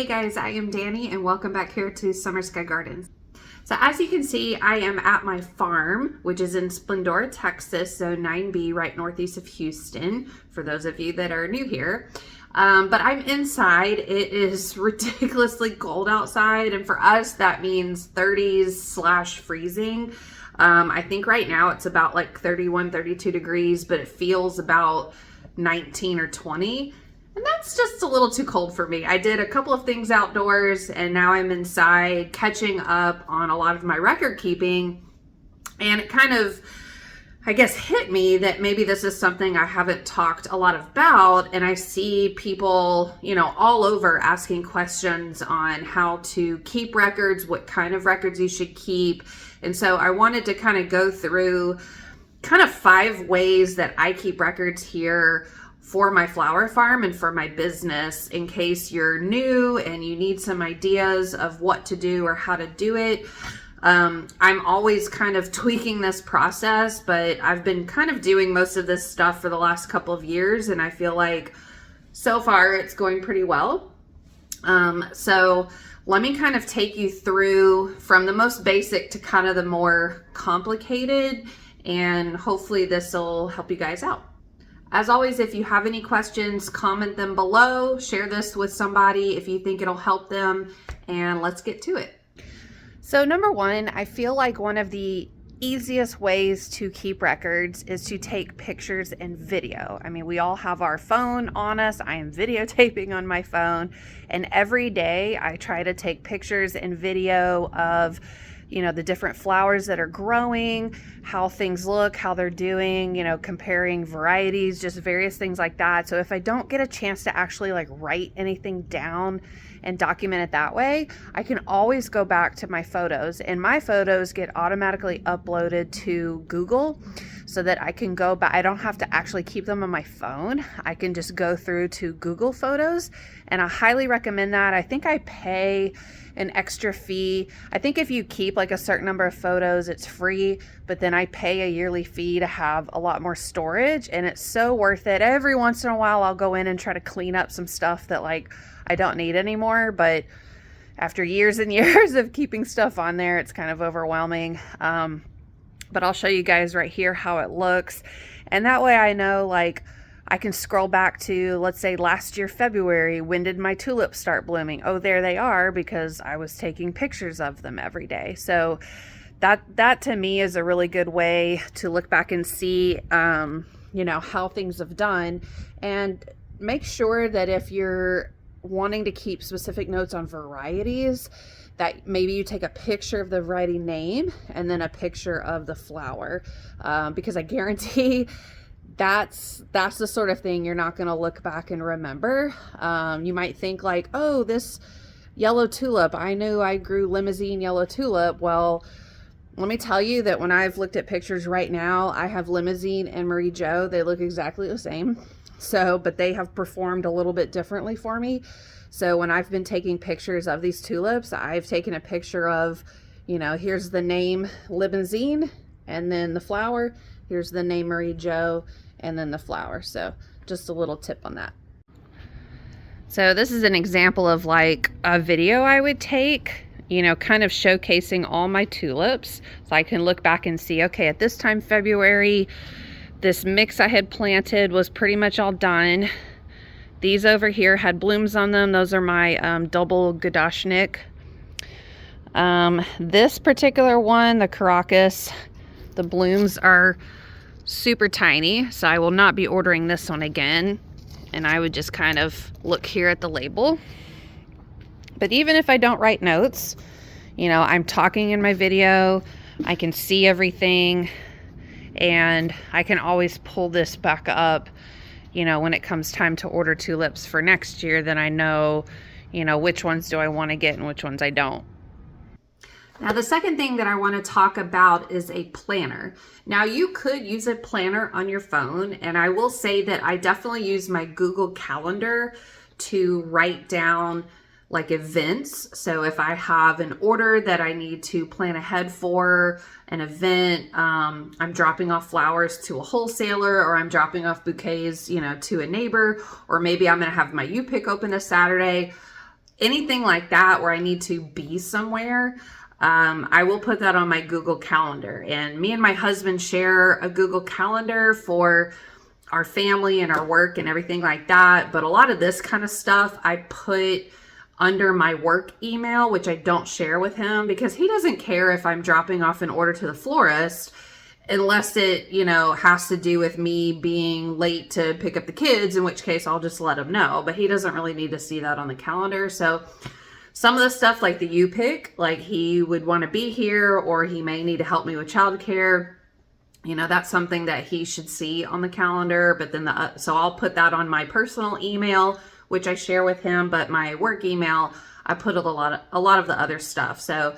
Hey guys, I am Dani and welcome back here to Summer Skye Gardens. So as you can see, I am at my farm, which is in Splendora, Texas, so 9B, right northeast of Houston, for those of you that are new here. But I'm inside. It is ridiculously cold outside, and for us, that means 30s / freezing. I think right now it's about like 31, 32 degrees, but it feels about 19 or 20. And that's just a little too cold for me. I did a couple of things outdoors and now I'm inside catching up on a lot of my record keeping. And it kind of, I guess, hit me that maybe this is something I haven't talked a lot about. And I see people, all over asking questions on how to keep records, what kind of records you should keep. And so I wanted to kind of go through kind of 5 ways that I keep records here for my flower farm and for my business, in case you're new and you need some ideas of what to do or how to do it. I'm always kind of tweaking this process, but I've been kind of doing most of this stuff for the last couple of years, and I feel like so far it's going pretty well. So let me kind of take you through from the most basic to kind of the more complicated, and hopefully this will help you guys out. As always, if you have any questions, comment them below. Share this with somebody if you think it'll help them, and let's get to it. So number 1, I feel like one of the easiest ways to keep records is to take pictures and video. I mean, we all have our phone on us. I am videotaping on my phone, and every day I try to take pictures and video of the different flowers that are growing, how things look, how they're doing, comparing varieties, just various things like that. So if I don't get a chance to actually write anything down and document it that way, I can always go back to my photos, and my photos get automatically uploaded to Google so that I can go back. I don't have to actually keep them on my phone. I can just go through to Google Photos, and I highly recommend that. I think I pay an extra fee. I think if you keep a certain number of photos, it's free, but then I pay a yearly fee to have a lot more storage, and it's so worth it. Every once in a while I'll go in and try to clean up some stuff that I don't need anymore, but after years and years of keeping stuff on there, it's kind of overwhelming. But I'll show you guys right here how it looks, and that way I know I can scroll back to, let's say, last year, February. When did my tulips start blooming? Oh, there they are, because I was taking pictures of them every day. So that to me is a really good way to look back and see, how things have done. And make sure that if you're wanting to keep specific notes on varieties, that maybe you take a picture of the variety name and then a picture of the flower, because I guarantee that's the sort of thing you're not going to look back and remember. You might think oh, this yellow tulip, I knew I grew limousine yellow tulip. Well, let me tell you that when I've looked at pictures right now, I have limousine and Marie Jo. They look exactly the same. So, but they have performed a little bit differently for me. So when I've been taking pictures of these tulips, I've taken a picture of, here's the name limousine, and then the flower. Here's the name Marie Jo, and then the flower. So just a little tip on that. So this is an example of a video I would take, kind of showcasing all my tulips. So I can look back and see, okay, at this time, February, this mix I had planted was pretty much all done. These over here had blooms on them. Those are my double Godashnik. This particular one, the Caracas, the blooms are super tiny, so I will not be ordering this one again. And I would just kind of look here at the label. But even if I don't write notes, I'm talking in my video, I can see everything, and I can always pull this back up, when it comes time to order tulips for next year. Then I know, which ones do I want to get and which ones I don't. Now, the second thing that I want to talk about is a planner. Now, you could use a planner on your phone, and I will say that I definitely use my Google Calendar to write down events. So if I have an order that I need to plan ahead for an event, I'm dropping off flowers to a wholesaler, or I'm dropping off bouquets, to a neighbor, or maybe I'm going to have my U-Pick open this Saturday. anything like that where I need to be somewhere, I will put that on my Google Calendar. And me and my husband share a Google Calendar for our family and our work and everything like that. But a lot of this kind of stuff I put under my work email, which I don't share with him because he doesn't care if I'm dropping off an order to the florist unless it, has to do with me being late to pick up the kids, in which case I'll just let him know. But he doesn't really need to see that on the calendar. So some of the stuff like the you pick, like he would want to be here or he may need to help me with childcare. That's something that he should see on the calendar. But then so I'll put that on my personal email, which I share with him, but my work email, I put a lot of the other stuff. So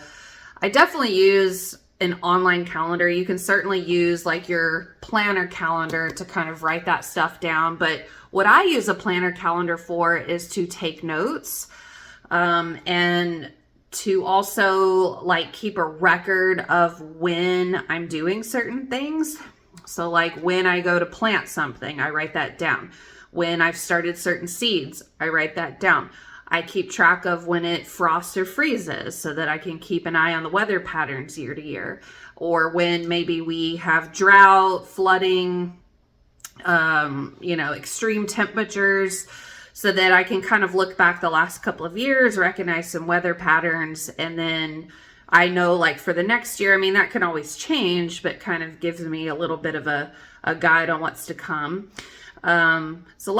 I definitely use an online calendar. You can certainly use like your planner calendar to kind of write that stuff down. But what I use a planner calendar for is to take notes, and to also like keep a record of when I'm doing certain things. So like when I go to plant something, I write that down. When I've started certain seeds, I write that down. I keep track of when it frosts or freezes so that I can keep an eye on the weather patterns year to year. Or when maybe we have drought, flooding, extreme temperatures, so that I can kind of look back the last couple of years, recognize some weather patterns, and then I know like for the next year, that can always change, but kind of gives me a little bit of a guide on what's to come. So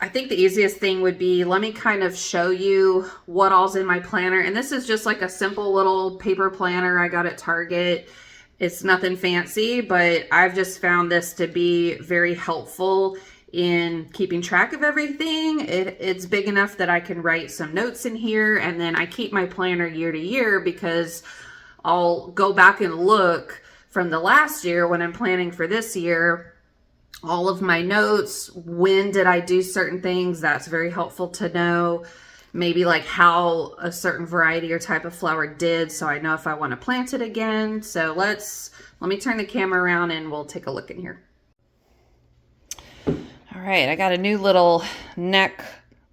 I think the easiest thing would be, let me kind of show you what all's in my planner. And this is just like a simple little paper planner I got at Target. It's nothing fancy, but I've just found this to be very helpful in keeping track of everything. It's big enough that I can write some notes in here, and then I keep my planner year to year because I'll go back and look from the last year when I'm planning for this year, all of my notes, when did I do certain things. That's very helpful to know. Maybe like how a certain variety or type of flower did, so I know if I want to plant it again. So let me turn the camera around and we'll take a look in here. All right, I got a new little neck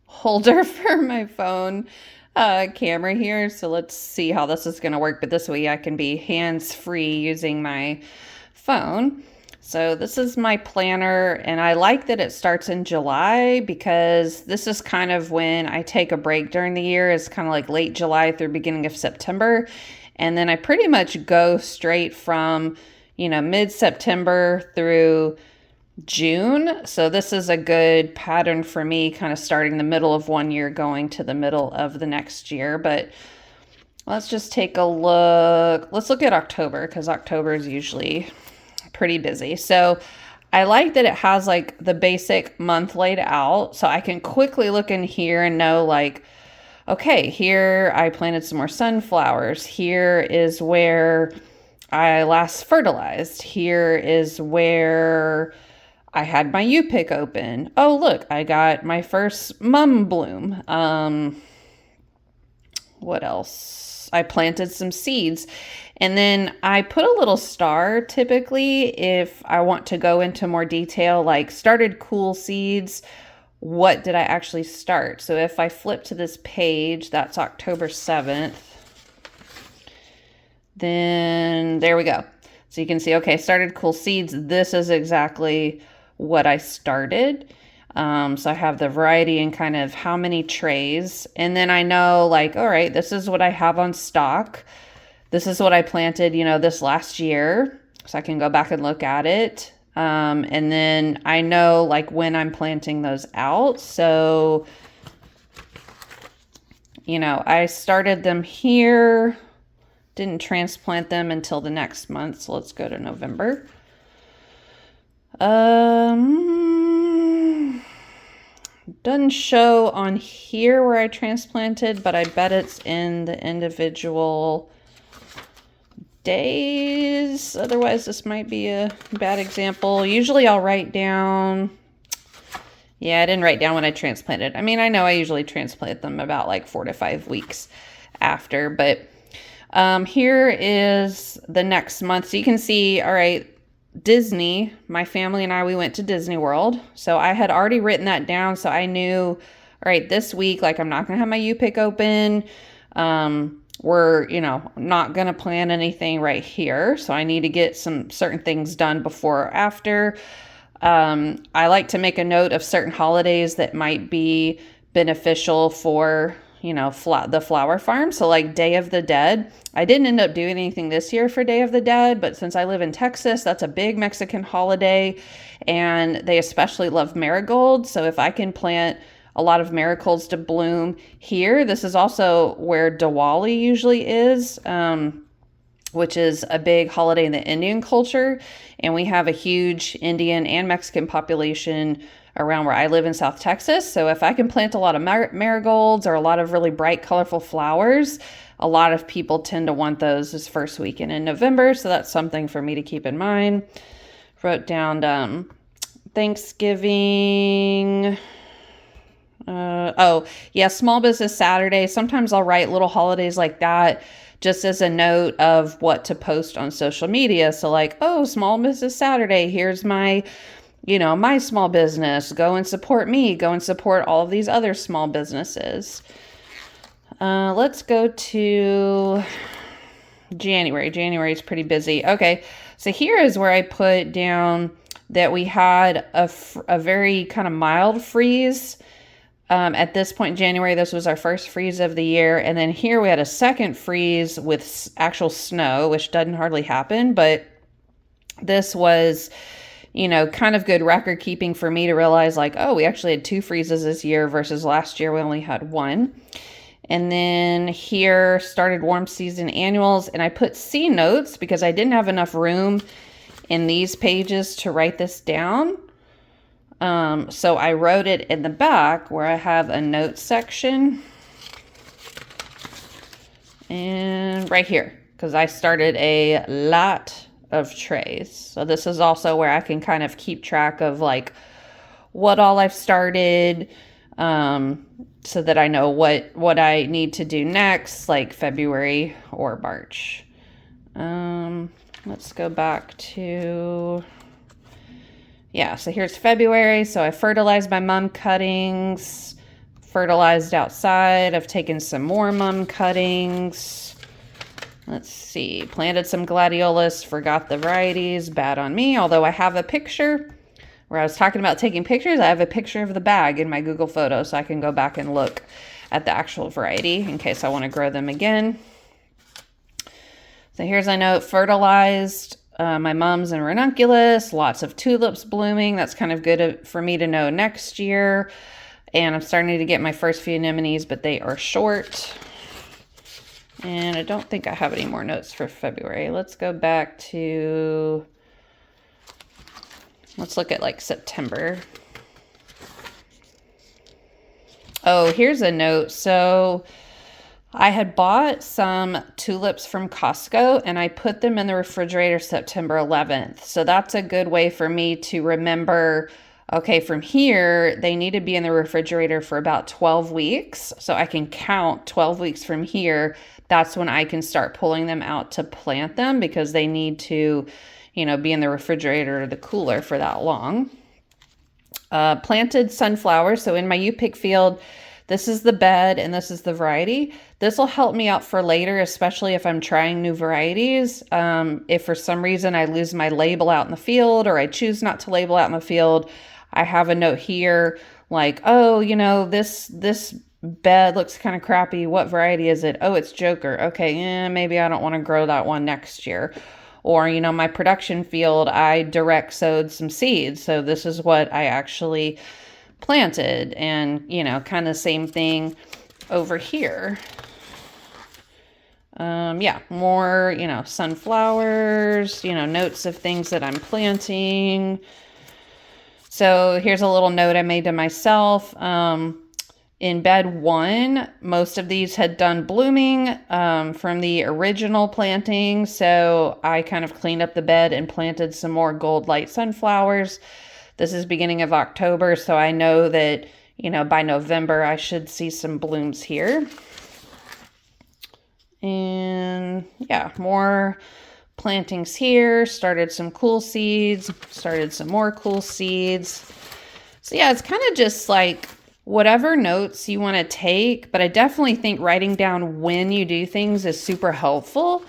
holder for my phone camera here. So let's see how this is going to work. But this way I can be hands-free using my phone. So this is my planner, and I like that it starts in July because this is kind of when I take a break during the year. It's kind of like late July through beginning of September. And then I pretty much go straight from, mid-September through June. So this is a good pattern for me, kind of starting the middle of one year, going to the middle of the next year. But let's just take a look. Let's look at October, because October is usually pretty busy. So I like that it has like the basic month laid out, so I can quickly look in here and know like, okay, here I planted some more sunflowers. Here is where I last fertilized. Here is where I had my U-pick open. Oh, look, I got my first mum bloom. What else? I planted some seeds. And then I put a little star typically if I want to go into more detail, like started cool seeds. What did I actually start? So if I flip to this page, that's October 7th. Then there we go. So you can see, okay, started cool seeds. This is exactly what I started. So I have the variety and kind of how many trays. And then I know like, all right, this is what I have on stock. This is what I planted, this last year. So I can go back and look at it. And then I know like when I'm planting those out. So, I started them here, didn't transplant them until the next month. So let's go to November. Doesn't show on here where I transplanted, but I bet it's in the individual days. Otherwise, this might be a bad example. Usually I'll write down, yeah, I didn't write down when I transplanted. I know I usually transplant them about like 4 to 5 weeks after, but here is the next month. So you can see, all right, Disney, my family and I, we went to Disney World. So I had already written that down. So I knew, all right, this week, like I'm not going to have my U-pick open. We're, not going to plan anything right here. So I need to get some certain things done before or after. I like to make a note of certain holidays that might be beneficial for, the flower farm. So like Day of the Dead. I didn't end up doing anything this year for Day of the Dead, but since I live in Texas, that's a big Mexican holiday and they especially love marigolds. So if I can plant a lot of marigolds to bloom here, this is also where Diwali usually is, which is a big holiday in the Indian culture. And we have a huge Indian and Mexican population around where I live in South Texas. So if I can plant a lot of marigolds or a lot of really bright, colorful flowers, a lot of people tend to want those this first weekend in November. So that's something for me to keep in mind. Wrote down Thanksgiving. Small Business Saturday. Sometimes I'll write little holidays like that just as a note of what to post on social media. So like, Small Business Saturday, here's my my small business. Go and support me. Go and support all of these other small businesses. Let's go to January. January is pretty busy. Okay, so here is where I put down that we had a very kind of mild freeze. At this point in January, this was our first freeze of the year. And then here we had a second freeze with actual snow, which doesn't hardly happen. But this was, kind of good record keeping for me to realize like, we actually had 2 freezes this year versus last year we only had 1. And then here started warm season annuals. And I put C notes because I didn't have enough room in these pages to write this down. So I wrote it in the back where I have a notes section and right here, because I started a lot of trays. So this is also where I can kind of keep track of like what all I've started, so that I know what I need to do next, like February or March. Let's go back to... so here's February. So I fertilized my mum cuttings, fertilized outside. I've taken some more mum cuttings. Let's see, planted some gladiolus, forgot the varieties, bad on me. Although I have a picture where I was talking about taking pictures. I have a picture of the bag in my Google Photos so I can go back and look at the actual variety in case I want to grow them again. So here's a note, fertilized my mums and ranunculus, lots of tulips blooming. That's kind of good for me to know next year. And I'm starting to get my first few anemones, but they are short. And I don't think I have any more notes for February. Let's go back to, let's look at like September. Oh, here's a note. So I had bought some tulips from Costco and I put them in the refrigerator September 11th. So that's a good way for me to remember, okay, from here, they need to be in the refrigerator for about 12 weeks. So I can count 12 weeks from here. That's when I can start pulling them out to plant them because they need to, be in the refrigerator or the cooler for that long. Planted sunflowers. So in my U-pick field, this is the bed and this is the variety. This will help me out for later, especially if I'm trying new varieties. If for some reason I lose my label out in the field or I choose not to label out in the field, I have a note here like, this bed looks kind of crappy. What variety is it? Oh, it's Joker. Okay, maybe I don't want to grow that one next year. Or, my production field, I direct sowed some seeds. So this is what I actually planted. And, kind of same thing over here. More, sunflowers, notes of things that I'm planting. So here's a little note I made to myself. In bed 1, most of these had done blooming from the original planting. So I kind of cleaned up the bed and planted some more gold light sunflowers. This is beginning of October. So I know that, by November, I should see some blooms here. And more plantings here. Started some cool seeds. Started some more cool seeds. So it's kind of just like whatever notes you want to take, but I definitely think writing down when you do things is super helpful.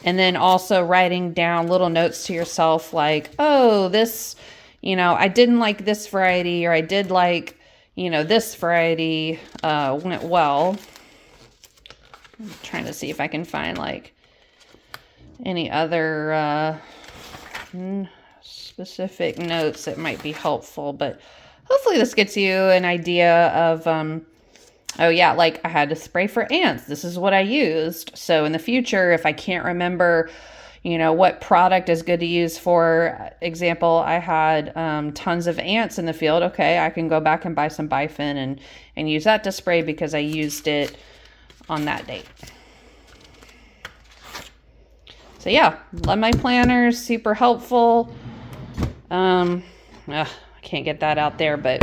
And then also writing down little notes to yourself like, oh, this, I didn't like this variety, or I did like, this variety went well. I'm trying to see if I can find like any other specific notes that might be helpful, but hopefully this gets you an idea of, oh yeah, like I had to spray for ants. This is what I used. So in the future, if I can't remember, what product is good to use, for example, I had tons of ants in the field. Okay, I can go back and buy some bifin and use that to spray because I used it on that date. So yeah, love my planners, super helpful. I can't get that out there, but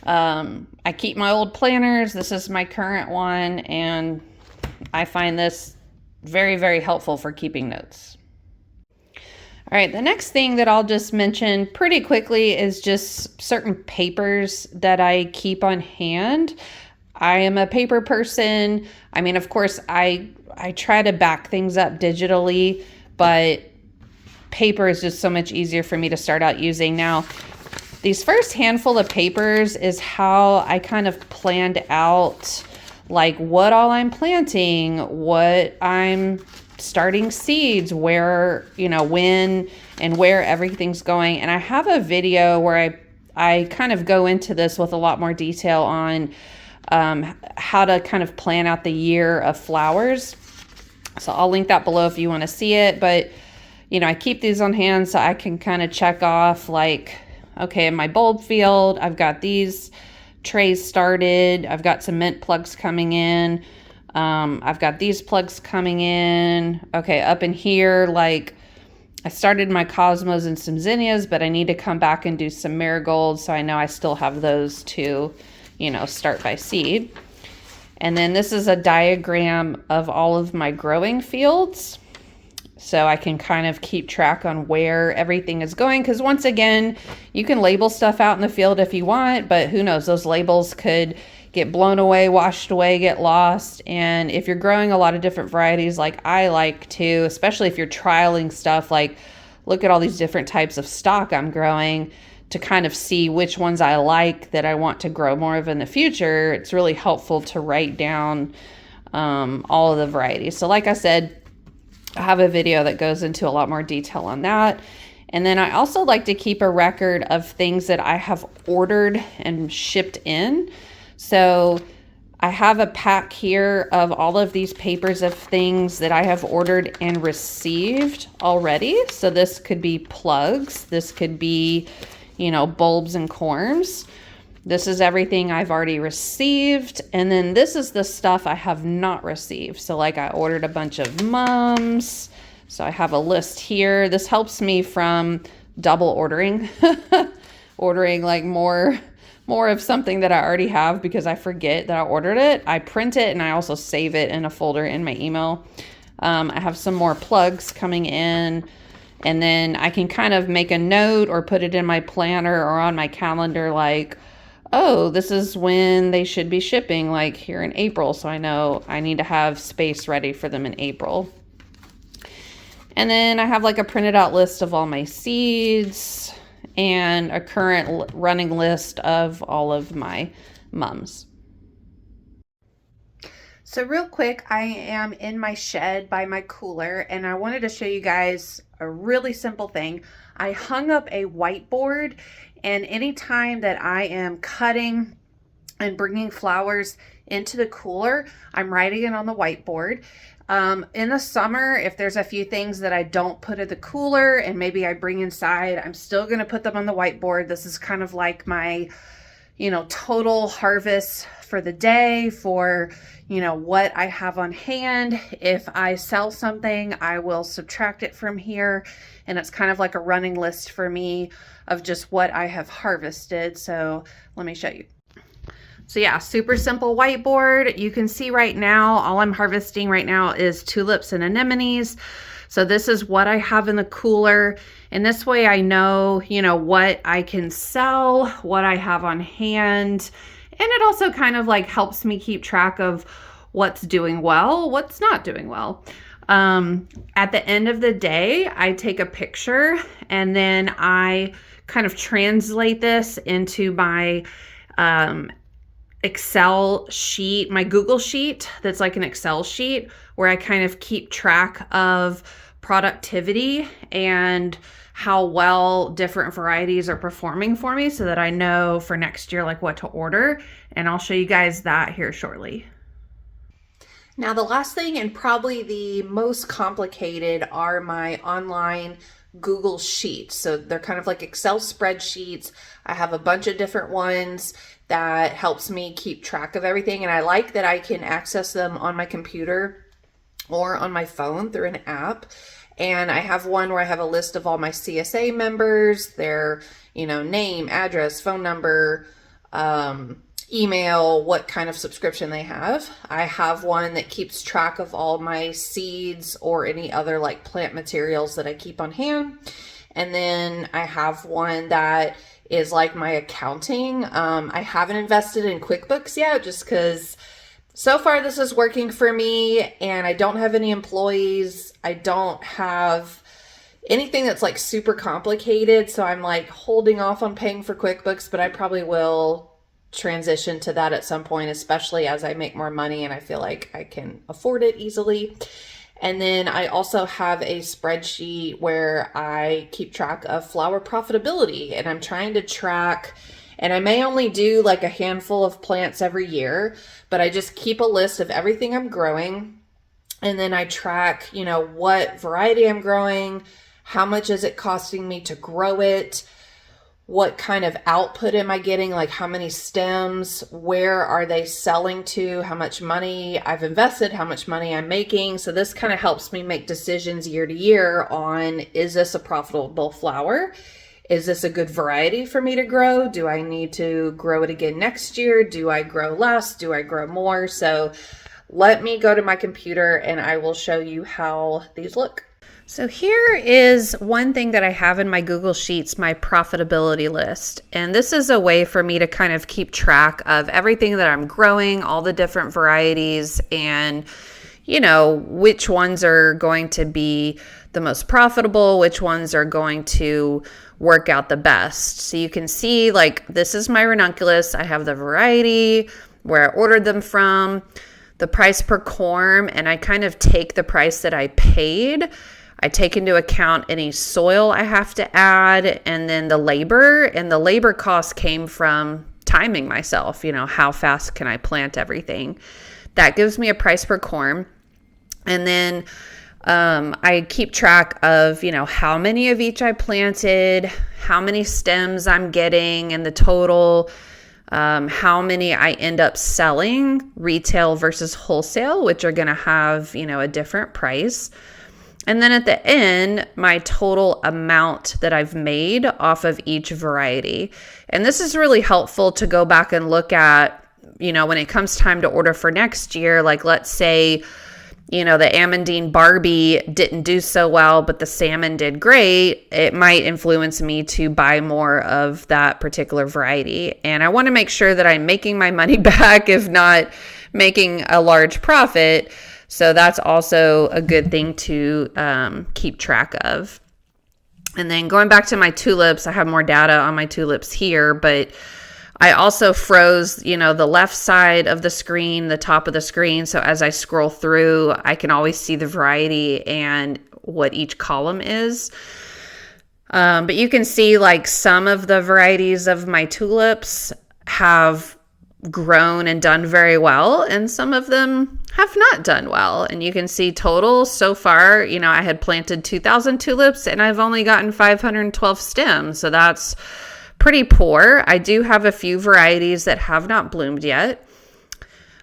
I keep my old planners. This is my current one, and I find this very, very helpful for keeping notes. All right, the next thing that I'll just mention pretty quickly is just certain papers that I keep on hand. I am a paper person. I mean, of course, I try to back things up digitally, but paper is just so much easier for me to start out using. Now, these first handful of papers is how I kind of planned out like what all I'm planting, what I'm starting seeds, where, when and where everything's going. And I have a video where I kind of go into this with a lot more detail on how to kind of plan out the year of flowers. So I'll link that below if you want to see it. But, I keep these on hand so I can kind of check off like, okay, in my bulb field, I've got these trays started. I've got some mint plugs coming in. I've got these plugs coming in. Okay, up in here, like I started my cosmos and some zinnias, but I need to come back and do some marigolds. So I know I still have those to, start by seed. And then this is a diagram of all of my growing fields. So I can kind of keep track on where everything is going. Because once again, you can label stuff out in the field if you want, but who knows, those labels could get blown away, washed away, get lost. And if you're growing a lot of different varieties like I like to, especially if you're trialing stuff, like look at all these different types of stock I'm growing to kind of see which ones I like that I want to grow more of in the future, it's really helpful to write down all of the varieties. So like I said, I have a video that goes into a lot more detail on that. And then I also like to keep a record of things that I have ordered and shipped in. So I have a pack here of all of these papers of things that I have ordered and received already. So this could be plugs. This could be, bulbs and corms. This is everything I've already received. And then this is the stuff I have not received. So like I ordered a bunch of mums. So I have a list here. This helps me from double ordering, ordering like more of something that I already have because I forget that I ordered it. I print it and I also save it in a folder in my email. I have some more plugs coming in. And then I can kind of make a note or put it in my planner or on my calendar like, oh, this is when they should be shipping, like here in April. So I know I need to have space ready for them in April. And then I have like a printed out list of all my seeds and a current running list of all of my mums. So real quick, I am in my shed by my cooler and I wanted to show you guys a really simple thing. I hung up a whiteboard, and anytime that I am cutting and bringing flowers into the cooler, I'm writing it on the whiteboard. In the summer, if there's a few things that I don't put in the cooler and maybe I bring inside, I'm still going to put them on the whiteboard. This is kind of like my, total harvest for the day, for, what I have on hand. If I sell something, I will subtract it from here. And it's kind of like a running list for me of just what I have harvested. So let me show you. So yeah, super simple whiteboard. You can see right now, all I'm harvesting right now is tulips and anemones. So this is what I have in the cooler. And this way I know, what I can sell, what I have on hand. And it also kind of like helps me keep track of what's doing well, what's not doing well. At the end of the day, I take a picture and then I kind of translate this into my Excel sheet, my Google sheet that's like an Excel sheet where I kind of keep track of productivity and how well different varieties are performing for me so that I know for next year like what to order. And I'll show you guys that here shortly. Now, the last thing and probably the most complicated are my online Google Sheets. So they're kind of like Excel spreadsheets. I have a bunch of different ones that helps me keep track of everything. And I like that I can access them on my computer or on my phone through an app. And I have one where I have a list of all my CSA members, their, name, address, phone number, email, what kind of subscription they have. I have one that keeps track of all my seeds or any other like plant materials that I keep on hand. And then I have one that is like my accounting. I haven't invested in QuickBooks yet just because so far this is working for me and I don't have any employees. I don't have anything that's like super complicated. So I'm like holding off on paying for QuickBooks, but I probably will transition to that at some point, especially as I make more money and I feel like I can afford it easily. And then I also have a spreadsheet where I keep track of flower profitability, and I'm trying to track, and I may only do like a handful of plants every year, but I just keep a list of everything I'm growing. And then I track, what variety I'm growing, how much is it costing me to grow it, what kind of output am I getting? Like how many stems, where are they selling to, how much money I've invested, how much money I'm making. So this kind of helps me make decisions year to year on, is this a profitable flower? Is this a good variety for me to grow? Do I need to grow it again next year? Do I grow less? Do I grow more? So let me go to my computer and I will show you how these look. So here is one thing that I have in my Google Sheets, my profitability list. And this is a way for me to kind of keep track of everything that I'm growing, all the different varieties, and, which ones are going to be the most profitable, which ones are going to work out the best. So you can see like this is my ranunculus. I have the variety, where I ordered them from, the price per corm, and I kind of take the price that I paid. I take into account any soil I have to add, and then the labor. And the labor cost came from timing myself, how fast can I plant everything. That gives me a price per corm. And then I keep track of, how many of each I planted, how many stems I'm getting, and the total, how many I end up selling, retail versus wholesale, which are going to have, a different price. And then at the end, my total amount that I've made off of each variety. And this is really helpful to go back and look at, when it comes time to order for next year. Like let's say, the Amandine Barbie didn't do so well, but the salmon did great. It might influence me to buy more of that particular variety. And I want to make sure that I'm making my money back, if not making a large profit. So that's also a good thing to keep track of. And then going back to my tulips, I have more data on my tulips here, but I also froze, the left side of the screen, the top of the screen. So as I scroll through, I can always see the variety and what each column is. But you can see like some of the varieties of my tulips have grown and done very well, and some of them have not done well. And you can see total so far, I had planted 2,000 tulips and I've only gotten 512 stems. So that's pretty poor. I do have a few varieties that have not bloomed yet.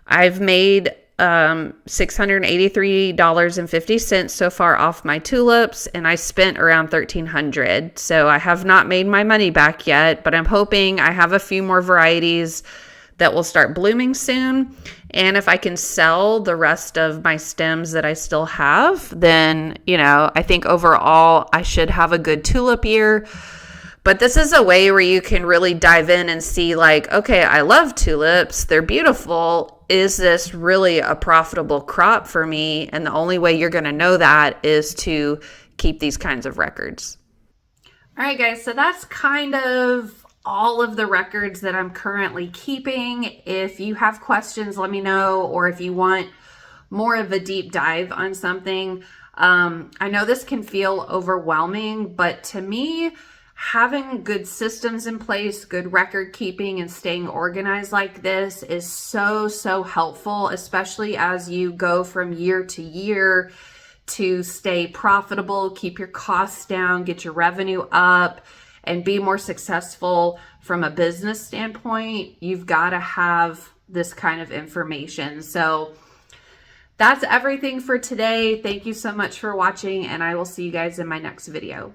I've made $683.50 so far off my tulips, and I spent around $1,300. So I have not made my money back yet, but I'm hoping I have a few more varieties that will start blooming soon. And if I can sell the rest of my stems that I still have, then, you know, I think overall I should have a good tulip year. But this is a way where you can really dive in and see like, okay, I love tulips. They're beautiful. Is this really a profitable crop for me? And the only way you're going to know that is to keep these kinds of records. All right, guys. So that's kind of all of the records that I'm currently keeping. If you have questions, let me know. Or if you want more of a deep dive on something, I know this can feel overwhelming, but to me, having good systems in place, good record keeping, and staying organized like this is so helpful, especially as you go from year to year to stay profitable, keep your costs down, get your revenue up, and be more successful from a business standpoint. You've got to have this kind of information. So that's everything for today. Thank you so much for watching, and I will see you guys in my next video.